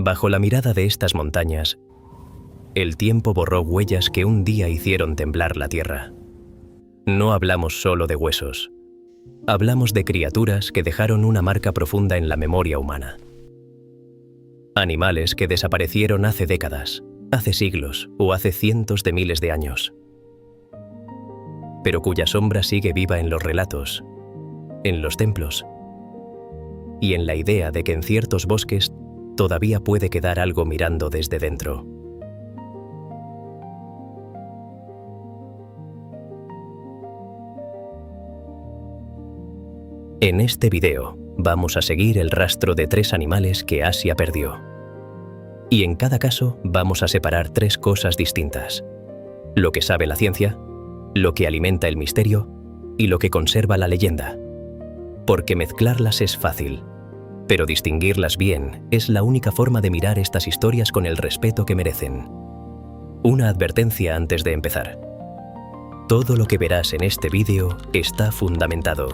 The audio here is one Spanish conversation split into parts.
Bajo la mirada de estas montañas, el tiempo borró huellas que un día hicieron temblar la tierra. No hablamos solo de huesos. Hablamos de criaturas que dejaron una marca profunda en la memoria humana. Animales que desaparecieron hace décadas, hace siglos o hace cientos de miles de años, pero cuya sombra sigue viva en los relatos, en los templos y en la idea de que en ciertos bosques todavía puede quedar algo mirando desde dentro. En este video vamos a seguir el rastro de 3 animales que Asia perdió. Y en cada caso vamos a separar 3 cosas distintas: lo que sabe la ciencia, lo que alimenta el misterio y lo que conserva la leyenda. Porque mezclarlas es fácil, pero distinguirlas bien es la única forma de mirar estas historias con el respeto que merecen. Una advertencia antes de empezar. Todo lo que verás en este vídeo está fundamentado.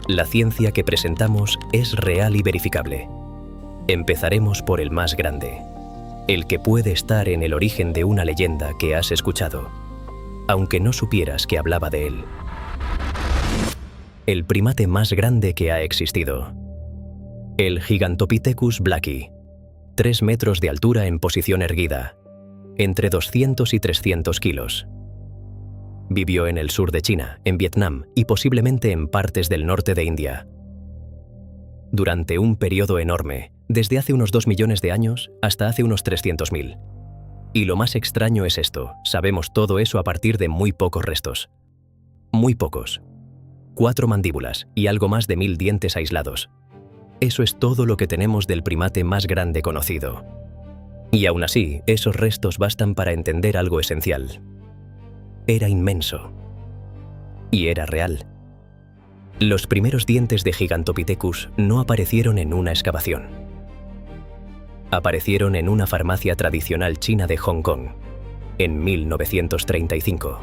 La ciencia que presentamos es real y verificable. Empezaremos por el más grande, el que puede estar en el origen de una leyenda que has escuchado, aunque no supieras que hablaba de él. El primate más grande que ha existido. El Gigantopithecus blacki, 3 metros de altura en posición erguida, entre 200 y 300 kilos. Vivió en el sur de China, en Vietnam y posiblemente en partes del norte de India. Durante un periodo enorme, desde hace unos 2 millones de años hasta hace unos 300.000. Y lo más extraño es esto: sabemos todo eso a partir de muy pocos restos. Muy pocos. 4 mandíbulas y algo más de 1000 dientes aislados. Eso es todo lo que tenemos del primate más grande conocido. Y aún así, esos restos bastan para entender algo esencial. Era inmenso. Y era real. Los primeros dientes de Gigantopithecus no aparecieron en una excavación. Aparecieron en una farmacia tradicional china de Hong Kong, en 1935.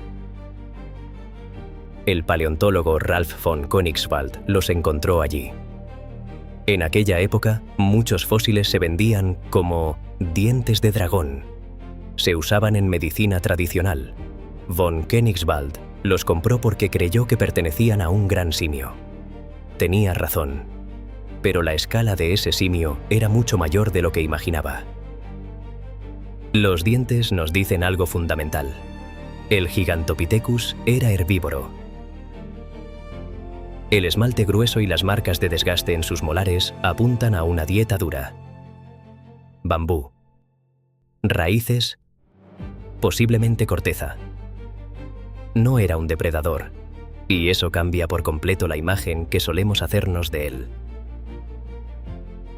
El paleontólogo Ralph von Koenigswald los encontró allí. En aquella época, muchos fósiles se vendían como dientes de dragón. Se usaban en medicina tradicional. Von Koenigswald los compró porque creyó que pertenecían a un gran simio. Tenía razón, pero la escala de ese simio era mucho mayor de lo que imaginaba. Los dientes nos dicen algo fundamental. El Gigantopithecus era herbívoro. El esmalte grueso y las marcas de desgaste en sus molares apuntan a una dieta dura. Bambú. Raíces. Posiblemente corteza. No era un depredador, y eso cambia por completo la imagen que solemos hacernos de él.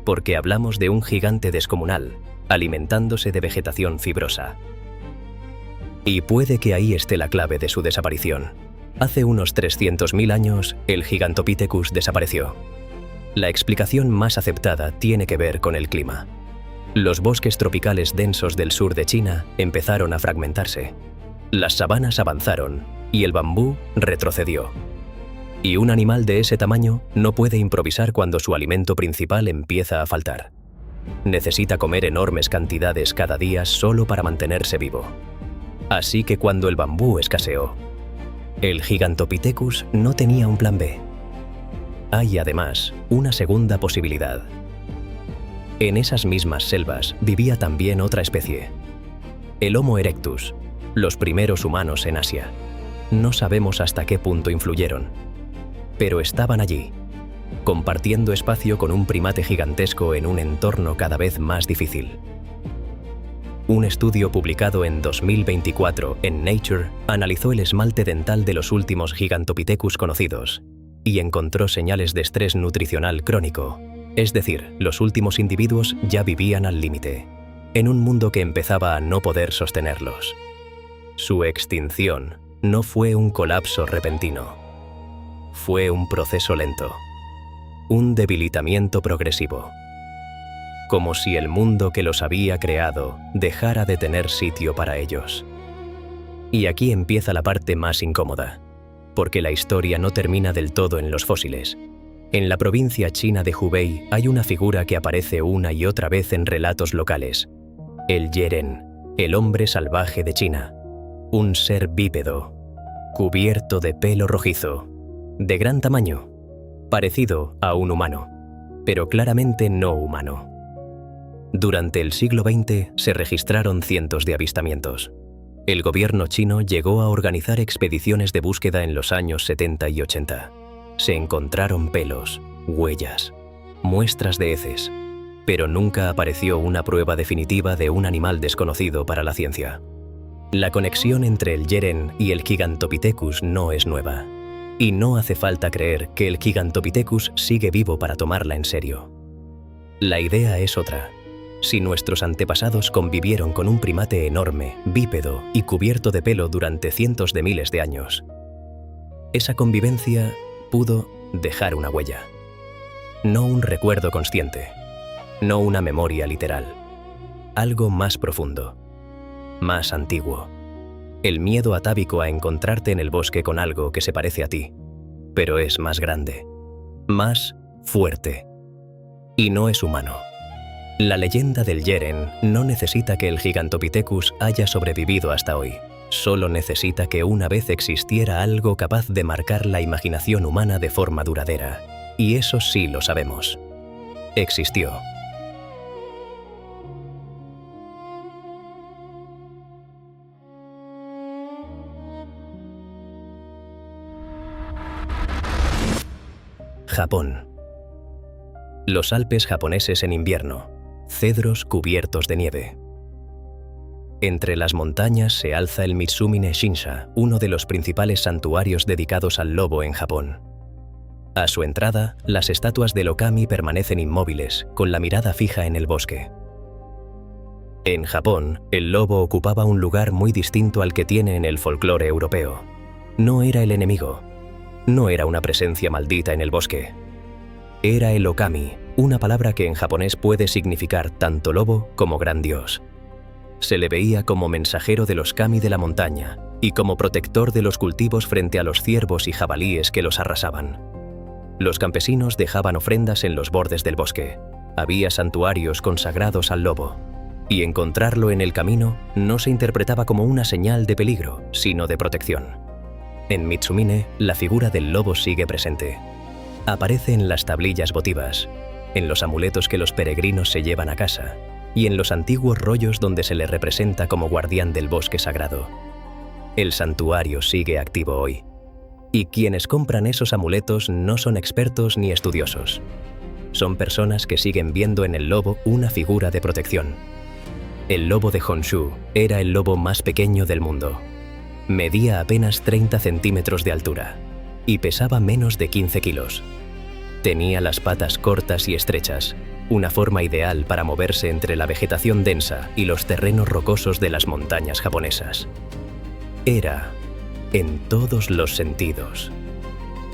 Porque hablamos de un gigante descomunal, alimentándose de vegetación fibrosa. Y puede que ahí esté la clave de su desaparición. Hace unos 300.000 años, el Gigantopithecus desapareció. La explicación más aceptada tiene que ver con el clima. Los bosques tropicales densos del sur de China empezaron a fragmentarse. Las sabanas avanzaron y el bambú retrocedió. Y un animal de ese tamaño no puede improvisar cuando su alimento principal empieza a faltar. Necesita comer enormes cantidades cada día solo para mantenerse vivo. Así que cuando el bambú escaseó, el Gigantopithecus no tenía un plan B. Hay además una segunda posibilidad. En esas mismas selvas vivía también otra especie, el Homo erectus, los primeros humanos en Asia. No sabemos hasta qué punto influyeron, pero estaban allí, compartiendo espacio con un primate gigantesco en un entorno cada vez más difícil. Un estudio publicado en 2024 en Nature analizó el esmalte dental de los últimos Gigantopithecus conocidos y encontró señales de estrés nutricional crónico, es decir, los últimos individuos ya vivían al límite, en un mundo que empezaba a no poder sostenerlos. Su extinción no fue un colapso repentino. Fue un proceso lento, un debilitamiento progresivo. Como si el mundo que los había creado dejara de tener sitio para ellos. Y aquí empieza la parte más incómoda, porque la historia no termina del todo en los fósiles. En la provincia china de Hubei hay una figura que aparece una y otra vez en relatos locales: el Yeren, el hombre salvaje de China, un ser bípedo, cubierto de pelo rojizo, de gran tamaño, parecido a un humano, pero claramente no humano. Durante el siglo XX se registraron cientos de avistamientos. El gobierno chino llegó a organizar expediciones de búsqueda en los años 70 y 80. Se encontraron pelos, huellas, muestras de heces, pero nunca apareció una prueba definitiva de un animal desconocido para la ciencia. La conexión entre el Yeren y el Gigantopithecus no es nueva, y no hace falta creer que el Gigantopithecus sigue vivo para tomarla en serio. La idea es otra. Si nuestros antepasados convivieron con un primate enorme, bípedo y cubierto de pelo durante cientos de miles de años, esa convivencia pudo dejar una huella. No un recuerdo consciente, no una memoria literal. Algo más profundo, más antiguo. El miedo atávico a encontrarte en el bosque con algo que se parece a ti, pero es más grande, más fuerte, y no es humano. La leyenda del Yeren no necesita que el Gigantopithecus haya sobrevivido hasta hoy. Solo necesita que una vez existiera algo capaz de marcar la imaginación humana de forma duradera. Y eso sí lo sabemos. Existió. Japón. Los Alpes japoneses en invierno. Cedros cubiertos de nieve. Entre las montañas se alza el Mitsumine Shinsha, uno de los principales santuarios dedicados al lobo en Japón. A su entrada, las estatuas del Okami permanecen inmóviles, con la mirada fija en el bosque. En Japón, el lobo ocupaba un lugar muy distinto al que tiene en el folclore europeo. No era el enemigo, no era una presencia maldita en el bosque. Era el Okami, una palabra que en japonés puede significar tanto lobo como gran dios. Se le veía como mensajero de los kami de la montaña y como protector de los cultivos frente a los ciervos y jabalíes que los arrasaban. Los campesinos dejaban ofrendas en los bordes del bosque. Había santuarios consagrados al lobo, y encontrarlo en el camino no se interpretaba como una señal de peligro, sino de protección. En Mitsumine, la figura del lobo sigue presente. Aparece en las tablillas votivas, en los amuletos que los peregrinos se llevan a casa y en los antiguos rollos donde se le representa como guardián del bosque sagrado. El santuario sigue activo hoy, y quienes compran esos amuletos no son expertos ni estudiosos. Son personas que siguen viendo en el lobo una figura de protección. El lobo de Honshu era el lobo más pequeño del mundo. Medía apenas 30 centímetros de altura y pesaba menos de 15 kilos. Tenía las patas cortas y estrechas, una forma ideal para moverse entre la vegetación densa y los terrenos rocosos de las montañas japonesas. Era, en todos los sentidos,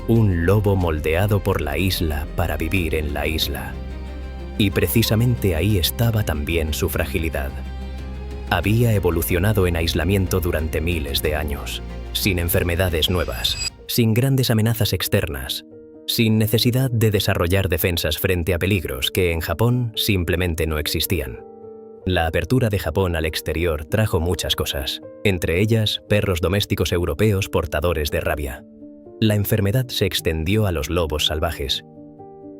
un lobo moldeado por la isla para vivir en la isla. Y precisamente ahí estaba también su fragilidad. Había evolucionado en aislamiento durante miles de años, sin enfermedades nuevas, sin grandes amenazas externas, sin necesidad de desarrollar defensas frente a peligros que en Japón simplemente no existían. La apertura de Japón al exterior trajo muchas cosas, entre ellas perros domésticos europeos portadores de rabia. La enfermedad se extendió a los lobos salvajes,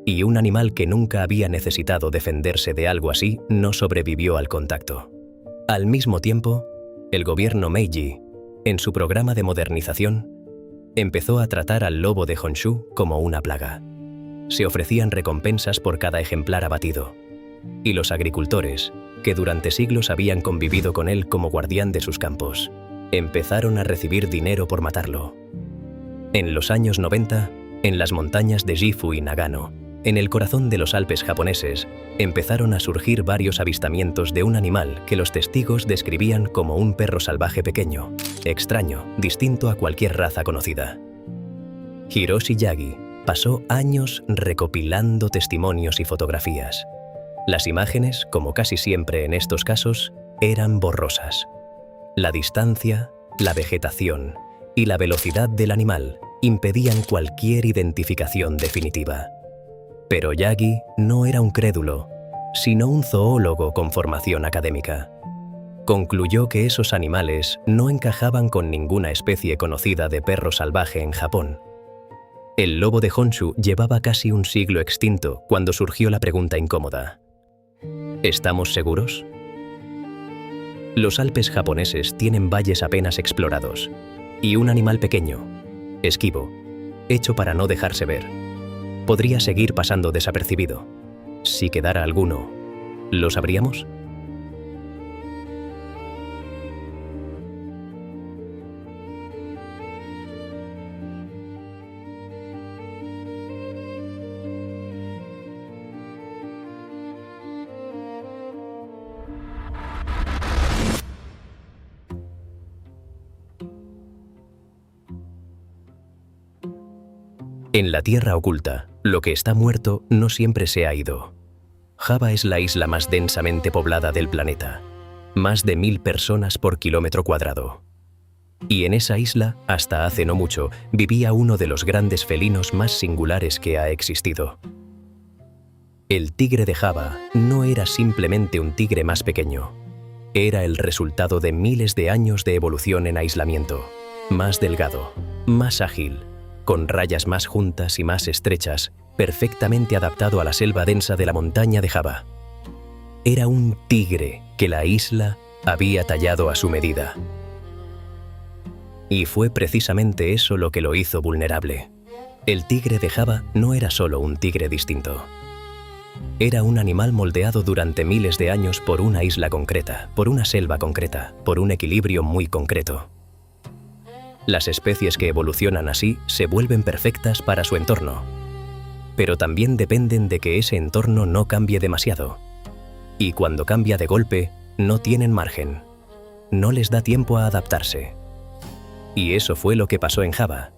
y un animal que nunca había necesitado defenderse de algo así no sobrevivió al contacto. Al mismo tiempo, el gobierno Meiji, en su programa de modernización, empezó a tratar al lobo de Honshu como una plaga. Se ofrecían recompensas por cada ejemplar abatido, y los agricultores, que durante siglos habían convivido con él como guardián de sus campos, empezaron a recibir dinero por matarlo. En los años 90, en las montañas de Gifu y Nagano, en el corazón de los Alpes japoneses, empezaron a surgir varios avistamientos de un animal que los testigos describían como un perro salvaje pequeño, extraño, distinto a cualquier raza conocida. Hiroshi Yagi pasó años recopilando testimonios y fotografías. Las imágenes, como casi siempre en estos casos, eran borrosas. La distancia, la vegetación y la velocidad del animal impedían cualquier identificación definitiva. Pero Yagi no era un crédulo, sino un zoólogo con formación académica. Concluyó que esos animales no encajaban con ninguna especie conocida de perro salvaje en Japón. El lobo de Honshu llevaba casi un siglo extinto cuando surgió la pregunta incómoda: ¿estamos seguros? Los Alpes japoneses tienen valles apenas explorados y un animal pequeño, esquivo, hecho para no dejarse ver, podría seguir pasando desapercibido. Si quedara alguno, ¿lo sabríamos? En la tierra oculta, lo que está muerto no siempre se ha ido. Java es la isla más densamente poblada del planeta. Más de 1000 personas por kilómetro cuadrado. Y en esa isla, hasta hace no mucho, vivía uno de los grandes felinos más singulares que ha existido. El tigre de Java no era simplemente un tigre más pequeño. Era el resultado de miles de años de evolución en aislamiento. Más delgado, más ágil, con rayas más juntas y más estrechas, perfectamente adaptado a la selva densa de la montaña de Java. Era un tigre que la isla había tallado a su medida. Y fue precisamente eso lo que lo hizo vulnerable. El tigre de Java no era solo un tigre distinto. Era un animal moldeado durante miles de años por una isla concreta, por una selva concreta, por un equilibrio muy concreto. Las especies que evolucionan así se vuelven perfectas para su entorno, pero también dependen de que ese entorno no cambie demasiado. Y cuando cambia de golpe, no tienen margen. No les da tiempo a adaptarse. Y eso fue lo que pasó en Java.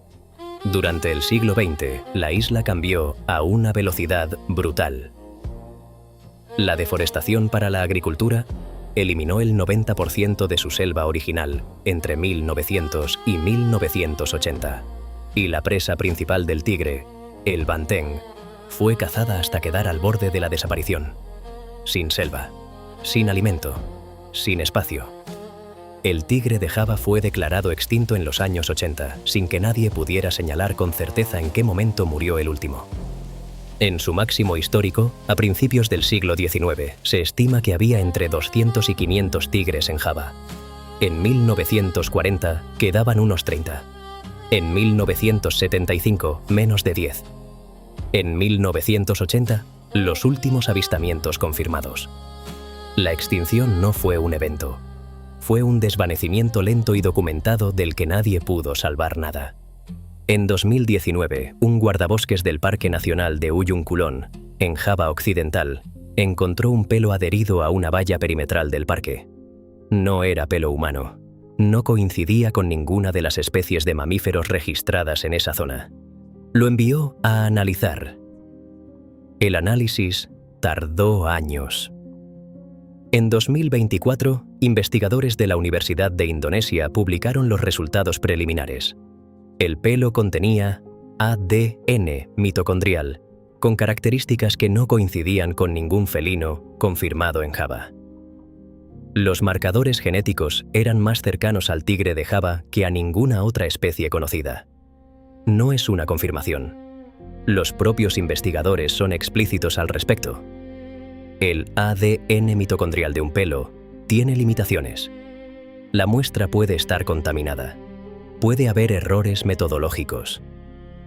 Durante el siglo XX, la isla cambió a una velocidad brutal. La deforestación para la agricultura eliminó el 90% de su selva original entre 1900 y 1980. Y la presa principal del tigre, el banteng, fue cazada hasta quedar al borde de la desaparición. Sin selva, sin alimento, sin espacio. El tigre de Java fue declarado extinto en los años 80, sin que nadie pudiera señalar con certeza en qué momento murió el último. En su máximo histórico, a principios del siglo XIX, se estima que había entre 200 y 500 tigres en Java. En 1940 quedaban unos 30. En 1975, menos de 10. En 1980, los últimos avistamientos confirmados. La extinción no fue un evento. Fue un desvanecimiento lento y documentado del que nadie pudo salvar nada. En 2019, un guardabosques del Parque Nacional de Ujung Kulon, en Java Occidental, encontró un pelo adherido a una valla perimetral del parque. No era pelo humano. No coincidía con ninguna de las especies de mamíferos registradas en esa zona. Lo envió a analizar. El análisis tardó años. En 2024, investigadores de la Universidad de Indonesia publicaron los resultados preliminares. El pelo contenía ADN mitocondrial, con características que no coincidían con ningún felino confirmado en Java. Los marcadores genéticos eran más cercanos al tigre de Java que a ninguna otra especie conocida. No es una confirmación. Los propios investigadores son explícitos al respecto. El ADN mitocondrial de un pelo tiene limitaciones. La muestra puede estar contaminada. Puede haber errores metodológicos.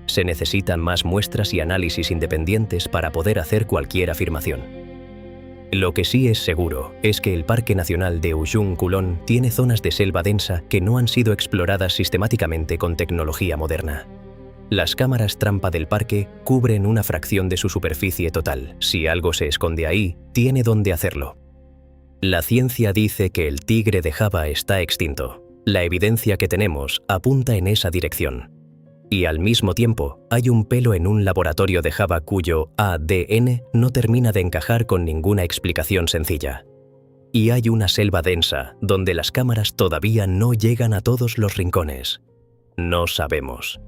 Se necesitan más muestras y análisis independientes para poder hacer cualquier afirmación. Lo que sí es seguro es que el Parque Nacional de Ujung Kulon tiene zonas de selva densa que no han sido exploradas sistemáticamente con tecnología moderna. Las cámaras trampa del parque cubren una fracción de su superficie total. Si algo se esconde ahí, tiene dónde hacerlo. La ciencia dice que el tigre de Java está extinto. La evidencia que tenemos apunta en esa dirección. Y al mismo tiempo, hay un pelo en un laboratorio de Java cuyo ADN no termina de encajar con ninguna explicación sencilla. Y hay una selva densa donde las cámaras todavía no llegan a todos los rincones. No sabemos.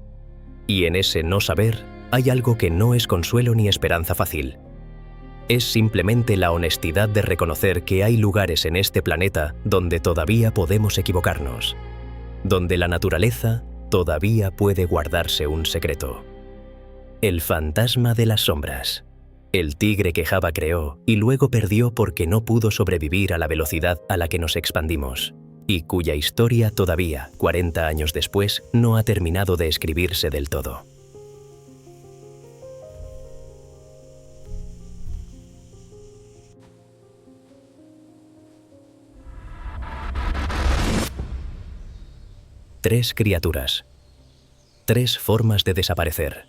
Y en ese no saber hay algo que no es consuelo ni esperanza fácil. Es simplemente la honestidad de reconocer que hay lugares en este planeta donde todavía podemos equivocarnos, donde la naturaleza todavía puede guardarse un secreto. El fantasma de las sombras. El tigre que Java creó y luego perdió porque no pudo sobrevivir a la velocidad a la que nos expandimos, y cuya historia todavía, 40 años después, no ha terminado de escribirse del todo. Tres criaturas. Tres formas de desaparecer.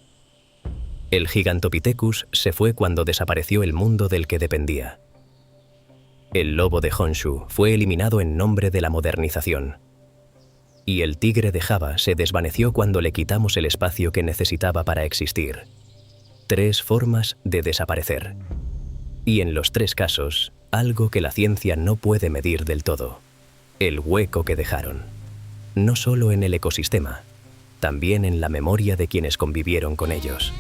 El Gigantopithecus se fue cuando desapareció el mundo del que dependía. El lobo de Honshu fue eliminado en nombre de la modernización. Y el tigre de Java se desvaneció cuando le quitamos el espacio que necesitaba para existir. Tres formas de desaparecer. Y en los tres casos, algo que la ciencia no puede medir del todo: el hueco que dejaron. No solo en el ecosistema, también en la memoria de quienes convivieron con ellos.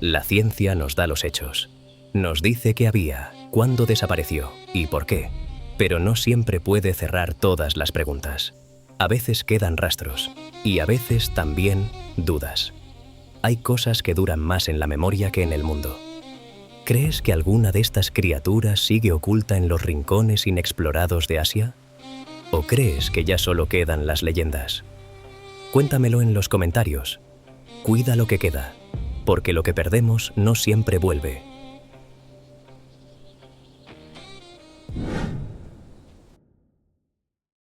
La ciencia nos da los hechos. Nos dice qué había, cuándo desapareció y por qué, pero no siempre puede cerrar todas las preguntas. A veces quedan rastros y a veces también dudas. Hay cosas que duran más en la memoria que en el mundo. ¿Crees que alguna de estas criaturas sigue oculta en los rincones inexplorados de Asia? ¿O crees que ya solo quedan las leyendas? Cuéntamelo en los comentarios. Cuida lo que queda, porque lo que perdemos no siempre vuelve.